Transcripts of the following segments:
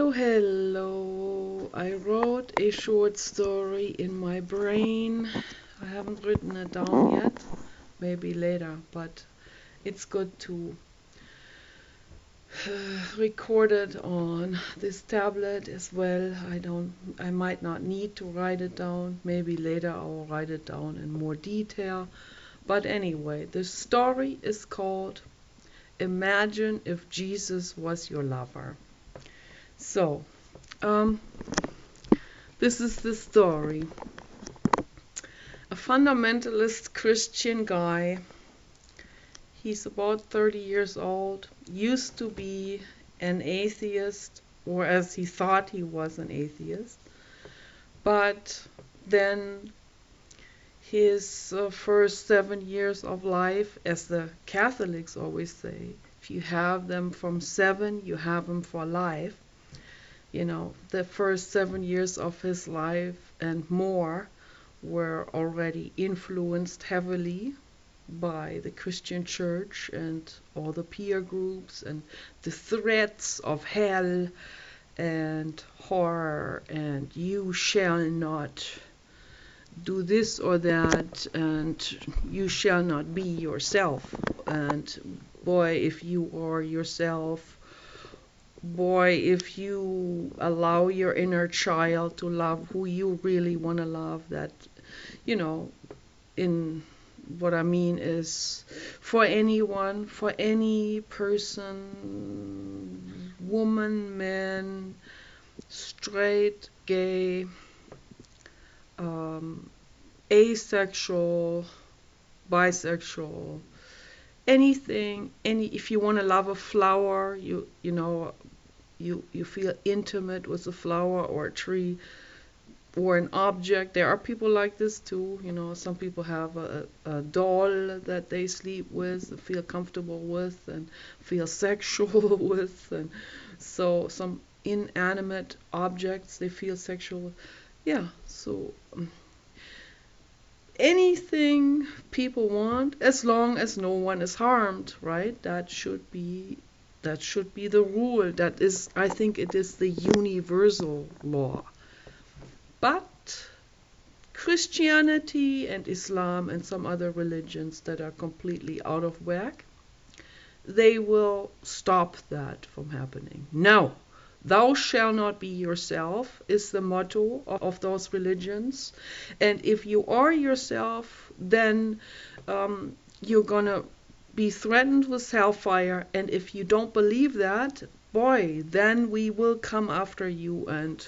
Hello, hello. I wrote a short story in my brain. I haven't written it down yet. Maybe later, but it's good to record it on this tablet as well. I might not need to write it down. Maybe later I'll write it down in more detail. But anyway, the story is called Imagine If Jesus Was Your Lover. So, this is the story. A fundamentalist Christian guy, he's about 30 years old, used to be an atheist, or as he thought he was an atheist, but then his first 7 years of life, as the Catholics always say, if you have them from 7, you have them for life. You know, the first 7 years of his life and more were already influenced heavily by the Christian church and all the peer groups and the threats of hell and horror and you shall not do this or that and you shall not be yourself, and boy, if you are yourself, boy, if you allow your inner child to love who you really want to love, that, you know, in what I mean is for anyone, for any person, woman, man, straight, gay, asexual, bisexual, anything, if you want to love a flower, you feel intimate with a flower or a tree or an object. There are people like this too. You know, some people have a doll that they sleep with, feel comfortable with, and feel sexual with, and so some inanimate objects they feel sexual. Yeah, so anything people want, as long as no one is harmed, right? That should be the rule. That is, I think it is the universal law. But Christianity and Islam and some other religions that are completely out of whack, they will stop that from happening. No, thou shalt not be yourself is the motto of those religions. And if you are yourself, then you're gonna be threatened with hellfire. And if you don't believe that, boy, then we will come after you and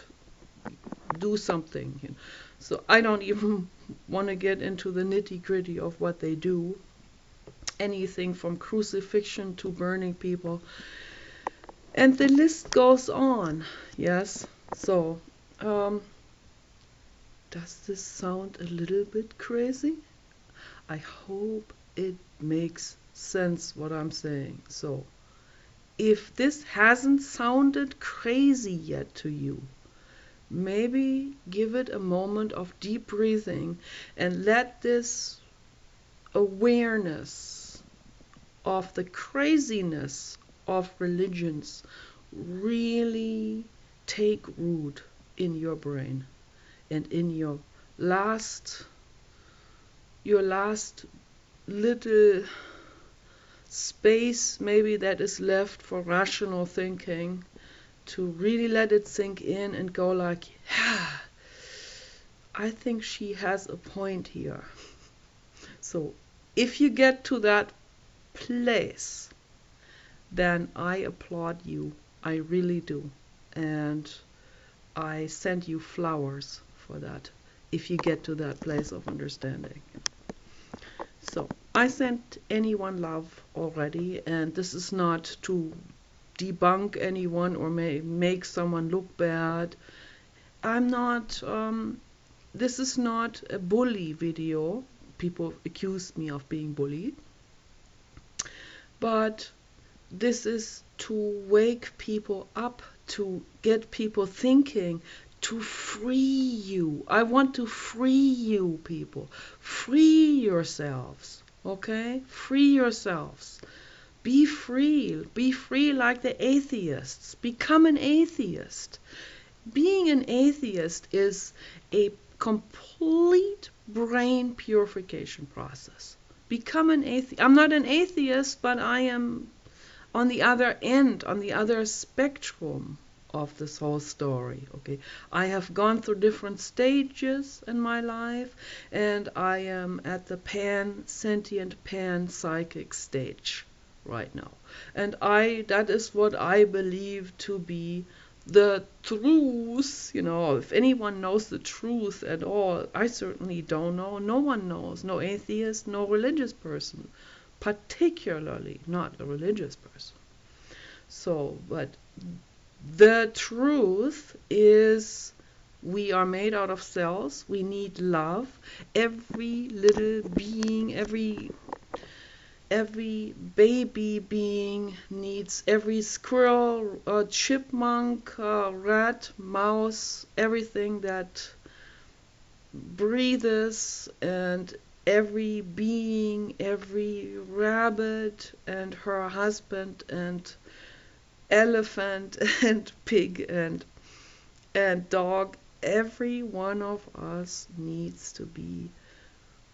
do something. So I don't even want to get into the nitty-gritty of what they do. Anything from crucifixion to burning people. And the list goes on. Yes. So, does this sound a little bit crazy? I hope it makes sense what I'm saying. So, if this hasn't sounded crazy yet to you, maybe give it a moment of deep breathing and let this awareness of the craziness of religions really take root in your brain and in your last little space maybe that is left for rational thinking, to really let it sink in and go like, yeah, I think she has a point here. So if you get to that place, then I applaud you. I really do. And I send you flowers for that, if you get to that place of understanding. So I sent anyone love already, and this is not to debunk anyone or make someone look bad. I'm not, this is not a bully video. People accuse me of being bullied. But this is to wake people up, to get people thinking, to free you. I want to free you, people. Free yourselves, okay? Free yourselves. Be free. Be free like the atheists. Become an atheist. Being an atheist is a complete brain purification process. Become an atheist. I'm not an atheist, but I am on the other end, on the other spectrum of this whole story. Okay, I have gone through different stages in my life, and I am at the pan-sentient, pan-psychic stage right now. And that is what I believe to be the truth. If anyone knows the truth at all, I certainly don't know. No one knows. No atheist, no religious person, particularly not a religious person. So, but the truth is we are made out of cells. We need love. Every little being, every baby being needs, every squirrel, chipmunk, rat, mouse, everything that breathes, and every being, every rabbit and her husband and elephant and pig and dog, every one of us needs to be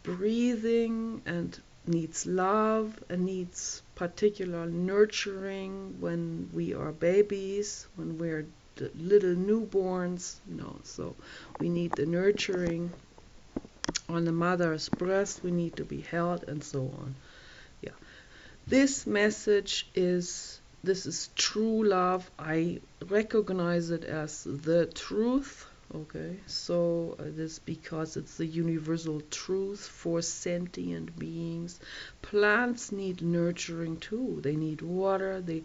breathing and needs love and needs particular nurturing when we are babies, when we're the little newborns, so we need the nurturing on the mother's breast, we need to be held, and so on. Yeah, this message is true love. I recognize it as the truth. Okay, so this because it's the universal truth for sentient beings. Plants need nurturing too. They need water. They,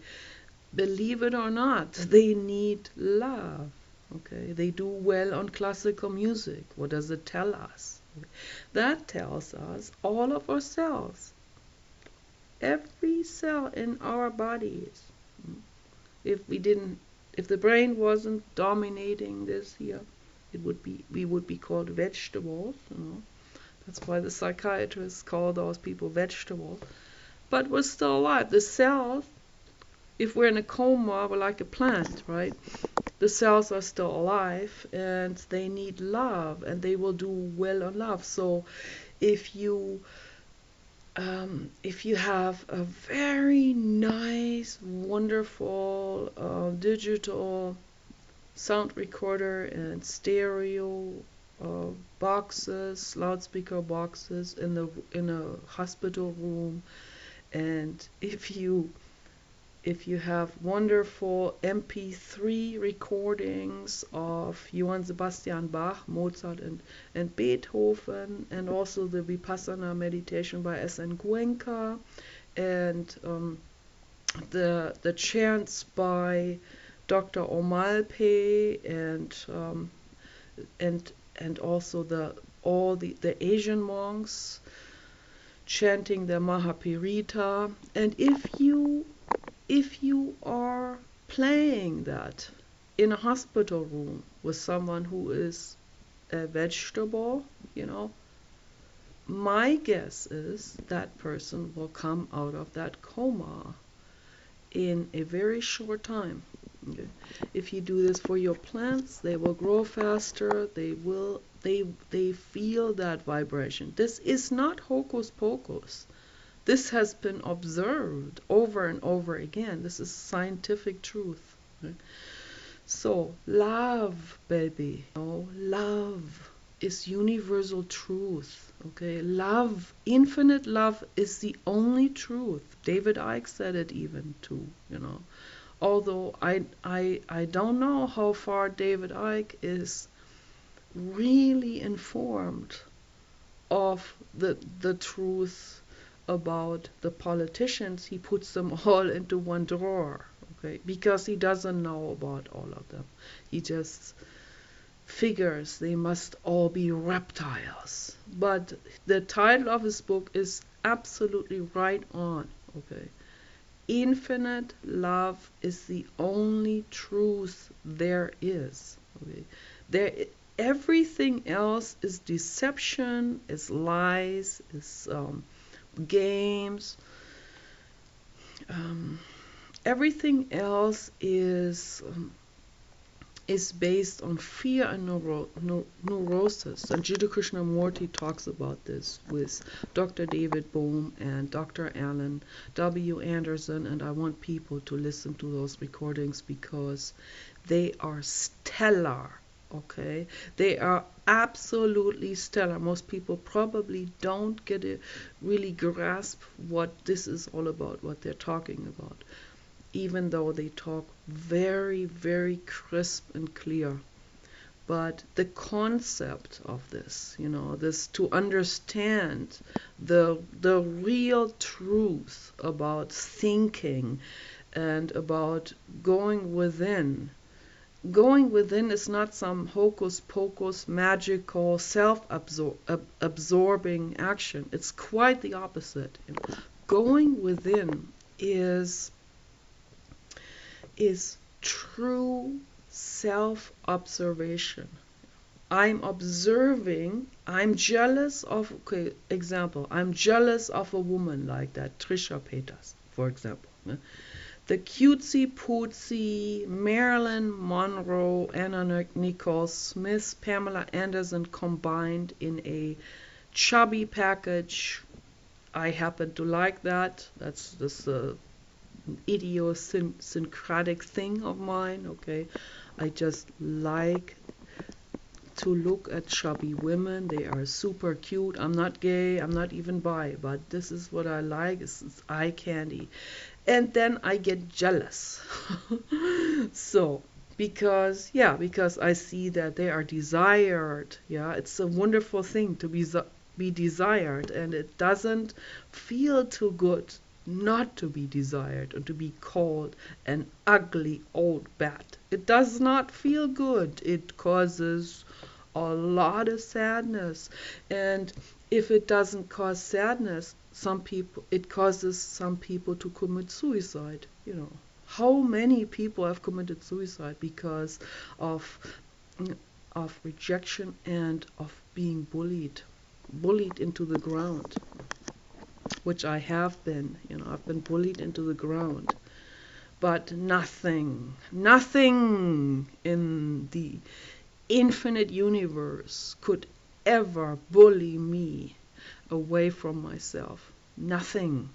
believe it or not, they need love. Okay, they do well on classical music. What does it tell us? That tells us all of our cells, every cell in our bodies. If the brain wasn't dominating this here, we would be called vegetables. That's why the psychiatrists call those people vegetables. But we're still alive. The cells, if we're in a coma, we're like a plant, right? The cells are still alive, and they need love, and they will do well on love. So if you have a very nice, wonderful digital sound recorder and stereo boxes, loudspeaker boxes in a hospital room, and if you have wonderful MP3 recordings of Johann Sebastian Bach, Mozart, and Beethoven, and also the Vipassana meditation by S.N. Cuenca, and the chants by Dr. Omalpe, and also all the Asian monks chanting the Mahapirita. And if you are playing that in a hospital room with someone who is a vegetable, my guess is that person will come out of that coma in a very short time. Okay. If you do this for your plants, they will grow faster. They feel that vibration. This is not hocus pocus. This has been observed over and over again. This is scientific truth. Right? So, love, baby. Love is universal truth. Okay, love, infinite love is the only truth. David Icke said it even too. Although I don't know how far David Icke is really informed of the truth about the politicians. He puts them all into one drawer, okay, because he doesn't know about all of them. He just figures they must all be reptiles. But the title of his book is absolutely right on, okay. Infinite love is the only truth there is, okay. Everything else is deception, is lies, is games, Um, Everything else is based on fear and neurosis. And Jiddu Krishnamurti talks about this with Dr. David Bohm and Dr. Alan W. Anderson, and I want people to listen to those recordings because they are stellar. Okay, they are absolutely stellar. Most people probably don't get a really grasp what this is all about, what they're talking about, even though they talk very, very crisp and clear. But the concept of this, this to understand the real truth about thinking and about going within. Going within is not some hocus pocus, magical, self-absorbing action. It's quite the opposite. Going within is true self-observation. I'm observing, I'm jealous of, okay, example, I'm jealous of a woman like that, Trisha Paytas, for example. The cutesy pootsy Marilyn Monroe, Anna Nicole Smith, Pamela Anderson combined in a chubby package. I happen to like that. That's this idiosyncratic thing of mine, okay? I just like to look at chubby women. They are super cute. I'm not gay, I'm not even bi, but this is what I like. It's eye candy. And then I get jealous. So, because I see that they are desired. Yeah, it's a wonderful thing to be desired, and it doesn't feel too good not to be desired or to be called an ugly old bat. It does not feel good. It causes a lot of sadness. And if it doesn't cause sadness, it causes some people to commit suicide. How many people have committed suicide because of rejection and of being bullied into the ground, which I have been. I've been bullied into the ground. But nothing in the infinite universe could ever bully me away from myself. Nothing.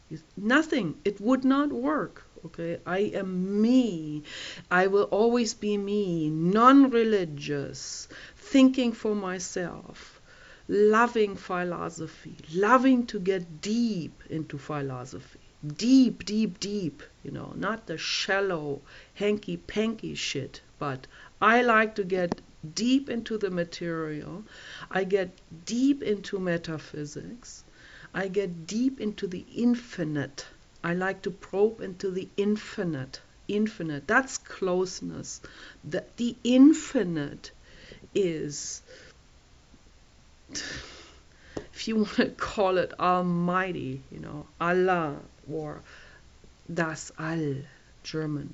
It would not work. Okay, I am me. I will always be me, non-religious, thinking for myself, loving philosophy, loving to get deep into philosophy. Deep, deep, deep, not the shallow, hanky-panky shit, but I like to get deep into the material. I get deep into metaphysics. I get deep into the infinite. I like to probe into the infinite. Infinite, that's closeness. The infinite is, if you want to call it almighty, Allah, or das All, German,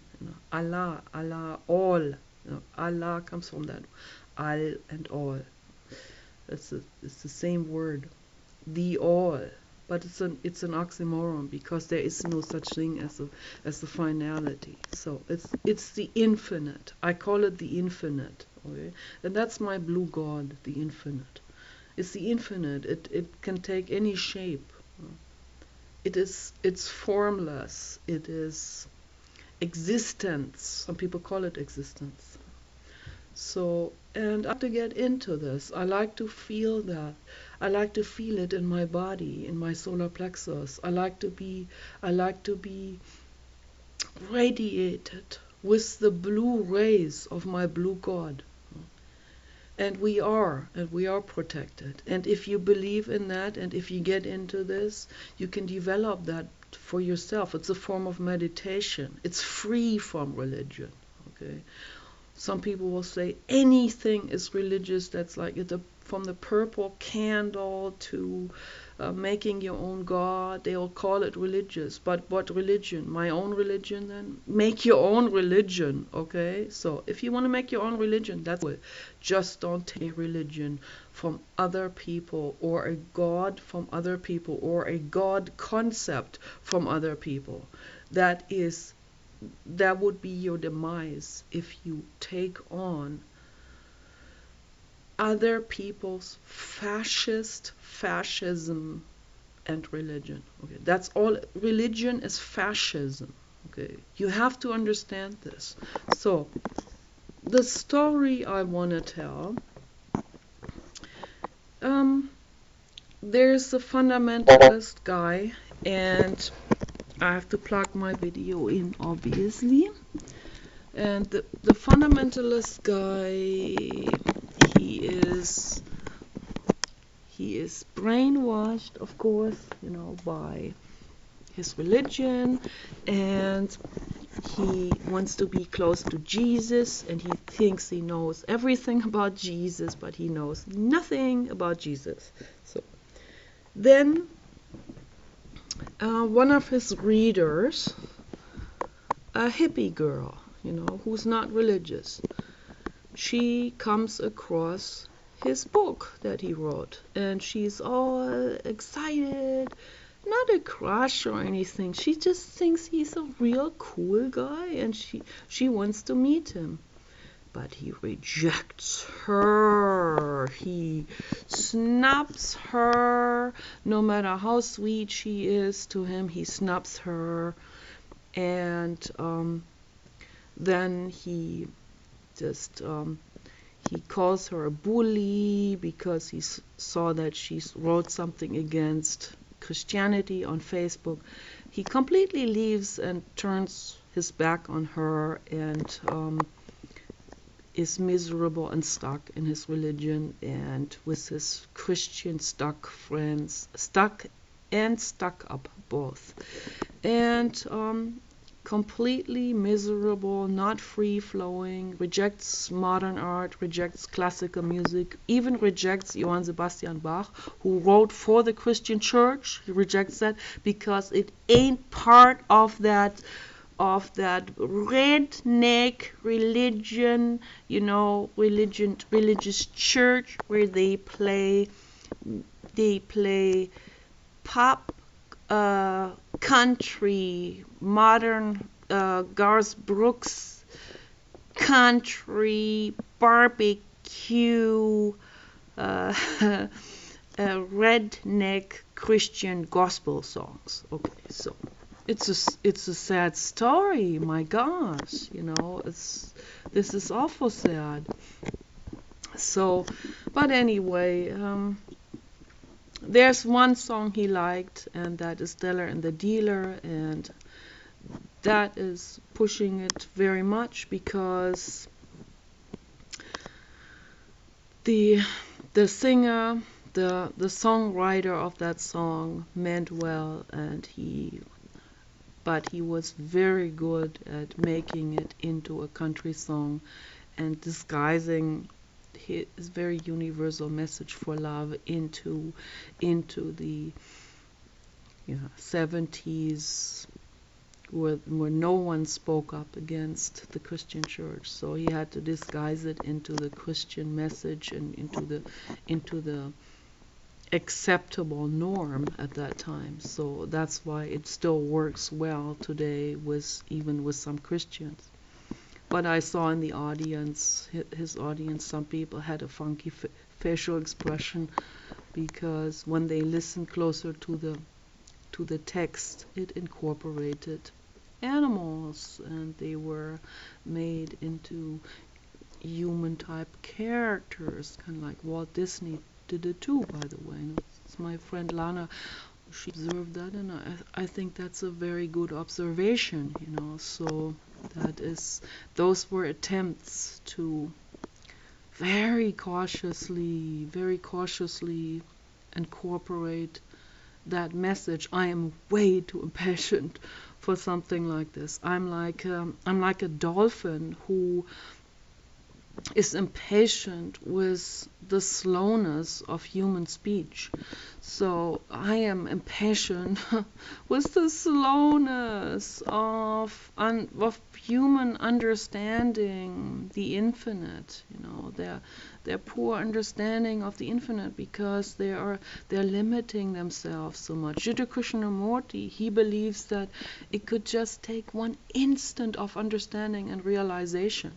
Allah, all. Allah comes from that, all and all. It's the same word, the all, but it's an oxymoron because there is no such thing as the finality. So it's the infinite. I call it the infinite, okay? And that's my blue god, the infinite. It's the infinite. It can take any shape. It's formless. It is existence. Some people call it existence. So, and I like to get into this. I like to feel that. I like to feel it in my body, in my solar plexus. I like to be radiated with the blue rays of my blue God. And we are protected. And if you believe in that, and if you get into this, you can develop that for yourself. It's a form of meditation. It's free from religion. Okay. Some people will say anything is religious. That's like from the purple candle to making your own god. They'll call it religious. But what religion? My own religion then? Make your own religion, okay? So if you want to make your own religion, that's it. Just don't take a religion from other people, or a god from other people, or a god concept from other people. That would be your demise if you take on other people's fascism and religion. Okay, that's all. Religion is fascism. Okay, you have to understand this. So, the story I want to tell. There's a fundamentalist guy, and I have to plug my video in, obviously. And the fundamentalist guy, he is brainwashed, of course, by his religion, and he wants to be close to Jesus, and he thinks he knows everything about Jesus, but he knows nothing about Jesus. So then one of his readers, a hippie girl, who's not religious, she comes across his book that he wrote, and she's all excited. Not a crush or anything. She just thinks he's a real cool guy, and she wants to meet him. But he rejects her. He snubs her. No matter how sweet she is to him, he snubs her. And then he just he calls her a bully because he saw that she wrote something against Christianity on Facebook. He completely leaves and turns his back on her, and is miserable and stuck in his religion and with his Christian stuck friends, stuck up both, and completely miserable, not free-flowing, rejects modern art, rejects classical music, even rejects Johann Sebastian Bach, who wrote for the Christian church. He rejects that because it ain't part of that redneck religion, religious church where they play pop, country, modern, Garth Brooks, country, barbecue, redneck Christian gospel songs. Okay, so it's a sad story. My gosh, this is awful sad. So, but anyway, there's one song he liked, and that is Della and the Dealer, and that is pushing it very much because the singer, the songwriter of that song meant well, but he was very good at making it into a country song and disguising his very universal message for love into the 70s, where no one spoke up against the Christian church. So he had to disguise it into the Christian message and into the acceptable norm at that time. So that's why it still works well today even with some Christians. But I saw in the audience, his audience, some people had a funky facial expression because when they listened closer to the text, it incorporated animals, and they were made into human type characters, kind of like Walt Disney did it too, by the way. It's my friend Lana, she observed that, and I think that's a very good observation, so those were attempts to very cautiously incorporate that message. I am way too impatient for something like this. I'm like a dolphin who is impatient with the slowness of human speech. So I am impatient with the slowness of human understanding the infinite. Their poor understanding of the infinite, because they're limiting themselves so much. Jiddu Krishnamurti, he believes that it could just take one instant of understanding and realization.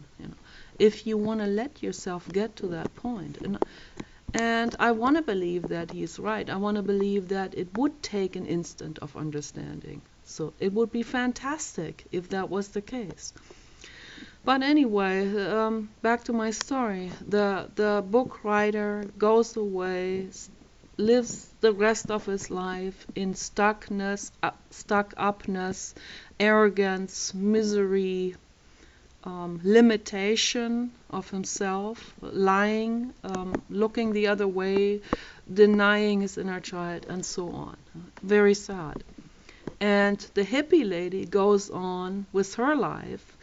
If you want to let yourself get to that point. And I want to believe that he's right. I want to believe that it would take an instant of understanding. So it would be fantastic if that was the case. But anyway, back to my story. The book writer goes away, lives the rest of his life in stuckness, stuck-upness, arrogance, misery, limitation of himself, lying, looking the other way, denying his inner child, and so on. Very sad. And the hippie lady goes on with her life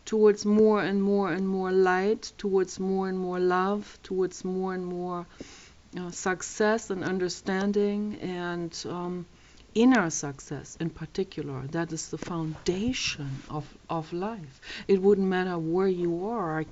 towards more and more and more light, towards more and more love, towards more and more success and understanding, and inner success in particular. That is the foundation of life. It wouldn't matter where you are.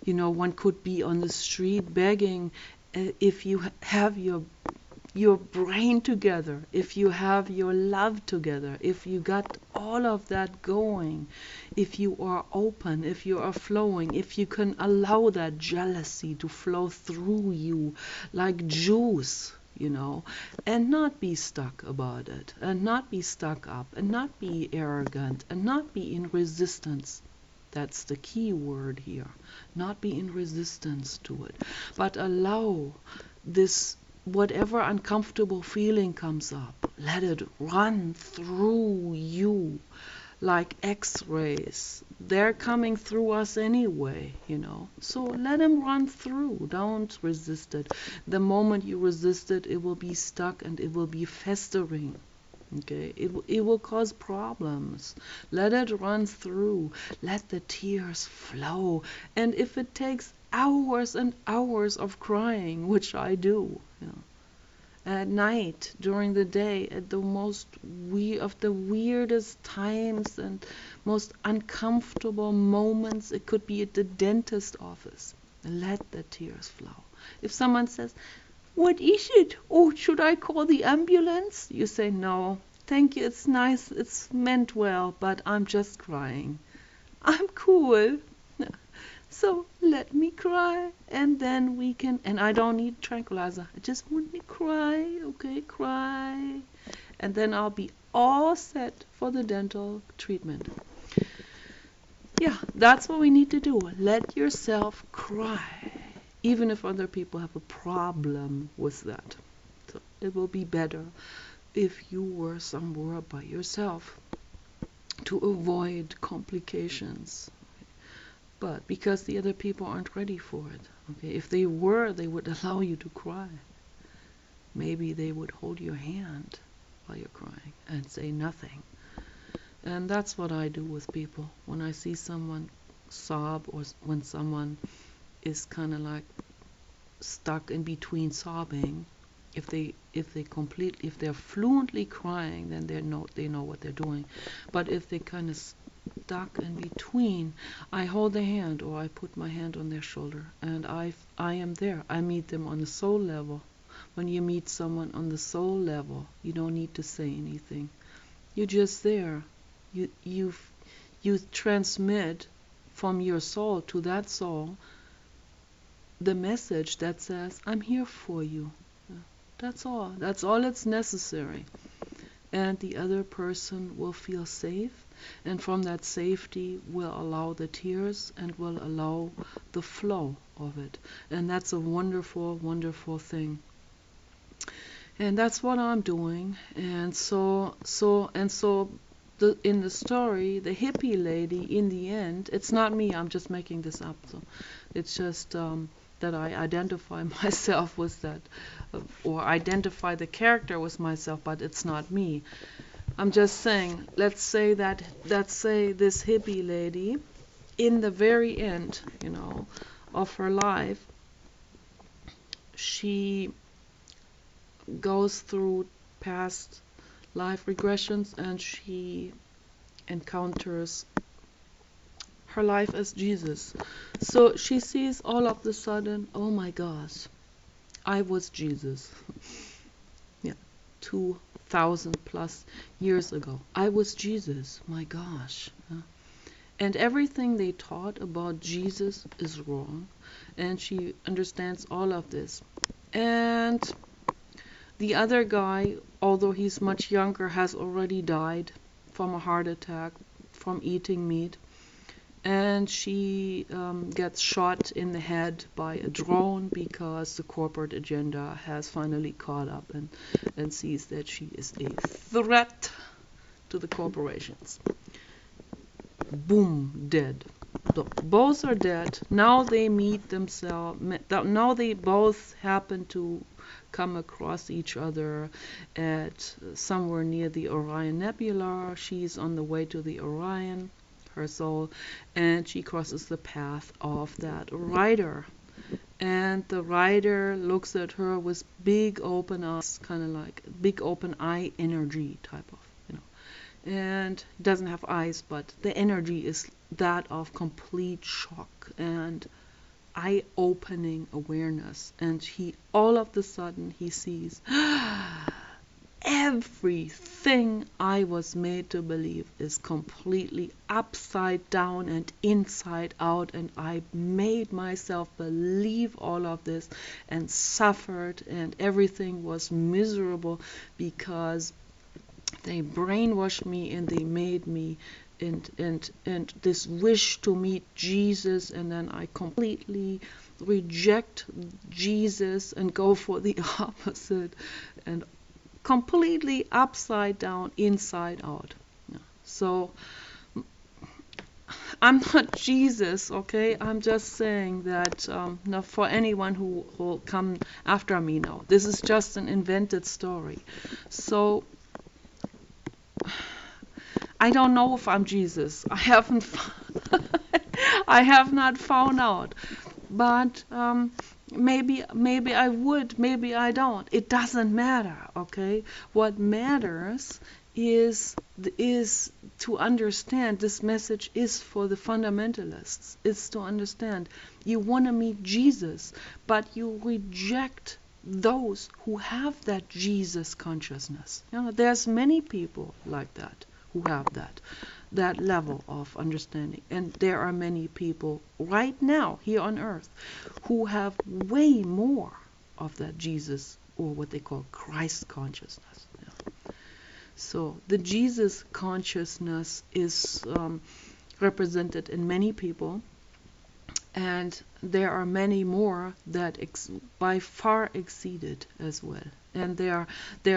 One could be on the street begging. If you have your brain together, if you have your love together, if you got all of that going, if you are open, if you are flowing, if you can allow that jealousy to flow through you like juice, and not be stuck about it, and not be stuck up, and not be arrogant, and not be in resistance. That's the key word here. Not be in resistance to it, but allow this, whatever uncomfortable feeling comes up, let it run through you like x-rays. They're coming through us anyway, So let them run through. Don't resist it. The moment you resist it, it will be stuck and it will be festering. Okay, it will cause problems. Let it run through. Let the tears flow. And if it takes hours and hours of crying, which I do, at night, during the day, at the most of the weirdest times and most uncomfortable moments, it could be at the dentist office. Let the tears flow. If someone says, "What is it? Oh, should I call the ambulance?" You say, "No, thank you, it's nice, it's meant well, but I'm just crying. I'm cool. So let me cry, and then we can," and I don't need tranquilizer. I just want to cry, okay, cry. And then I'll be all set for the dental treatment. Yeah, that's what we need to do. Let yourself cry, even if other people have a problem with that. So it will be better if you were somewhere by yourself to avoid complications. But because the other people aren't ready for it. Okay, if they were, they would allow you to cry. Maybe they would hold your hand while you're crying and say nothing. And that's what I do with people. When I see someone sob, or when someone is kind of like stuck in between sobbing, if they're fluently crying, then they know what they're doing. But if they kind of stuck in between, I hold their hand, or I put my hand on their shoulder, and I am there. I meet them on the soul level. When you meet someone on the soul level, you don't need to say anything. You're just there. You transmit from your soul to that soul the message that says, "I'm here for you." That's all. That's all that's necessary. And the other person will feel safe, and from that safety will allow the tears and will allow the flow of it. And that's a wonderful, wonderful thing. And that's what I'm doing. And so in the story, the hippie lady, in the end, it's not me, I'm just making this up. So it's just that I identify myself with that, or identify the character with myself, but it's not me. I'm just saying, let's say this hippie lady, in the very end, of her life, she goes through past life regressions and she encounters her life as Jesus. So she sees all of the sudden, oh my gosh, I was Jesus. Yeah, 2,000 plus years ago. I was Jesus. My gosh. And everything they taught about Jesus is wrong. And she understands all of this. And the other guy, although he's much younger, has already died from a heart attack from eating meat. And she gets shot in the head by a drone because the corporate agenda has finally caught up and sees that she is a threat to the corporations. Boom, dead. So both are dead. Now they meet themselves. Now they both happen to come across each other at somewhere near the Orion Nebula. She's on the way to the Orion, her soul, and she crosses the path of that rider. And the rider looks at her with big open eyes, kind of like big open eye energy type of, and doesn't have eyes, but the energy is that of complete shock and eye-opening awareness. And he, all of the sudden, he sees everything I was made to believe is completely upside down and inside out, and I made myself believe all of this and suffered, and everything was miserable because they brainwashed me and they made me and this wish to meet Jesus, and then I completely reject Jesus and go for the opposite, and completely upside down, inside out. So I'm not Jesus, okay? I'm just saying that now for anyone who will come after me now, this is just an invented story. So I don't know if I'm Jesus. I haven't I have not found out. But maybe I would, maybe I don't. It doesn't matter, okay? What matters is to understand this message is for the fundamentalists. It's to understand you want to meet Jesus, but you reject those who have that Jesus consciousness. There's many people like that who have that level of understanding, and there are many people right now here on earth who have way more of that Jesus, or what they call Christ consciousness. So the Jesus consciousness is represented in many people, and there are many more that by far exceed it as well. And there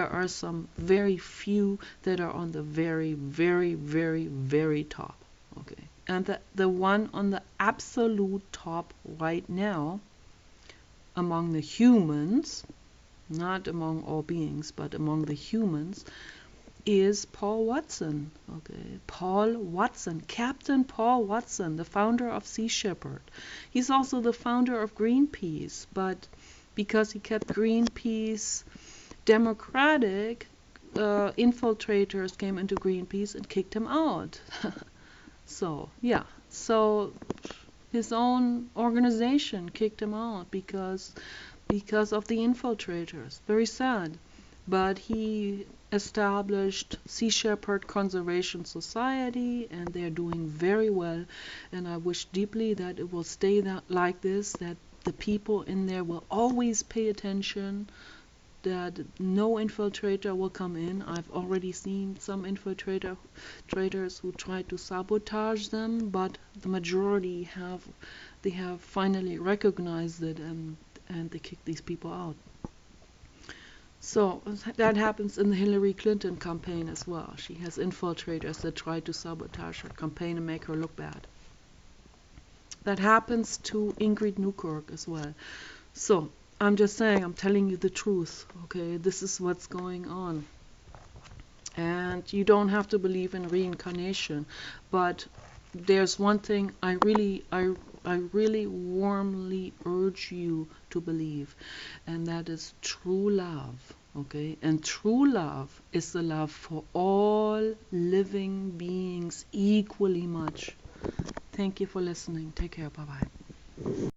are some very few that are on the very, very, very, very top. Okay. And the one on the absolute top right now among the humans, not among all beings, but among the humans, is Paul Watson. Okay, Paul Watson, Captain Paul Watson, the founder of Sea Shepherd. He's also the founder of Greenpeace, but because he kept Greenpeace democratic, infiltrators came into Greenpeace and kicked him out. So his own organization kicked him out because of the infiltrators. Very sad. But he established Sea Shepherd Conservation Society, and they're doing very well. And I wish deeply that it will stay like this, that the people in there will always pay attention, that no infiltrator will come in. I've already seen some infiltrators who tried to sabotage them, but the majority have finally recognized it, and they kick these people out. So that happens in the Hillary Clinton campaign as well. She has infiltrators that try to sabotage her campaign and make her look bad. That happens to Ingrid Newkirk as well. So I'm just saying, I'm telling you the truth, okay? This is what's going on. And you don't have to believe in reincarnation, but there's one thing I I really warmly urge you to believe, and that is true love. Okay, and true love is the love for all living beings equally much. Thank you for listening. Take care. Bye bye.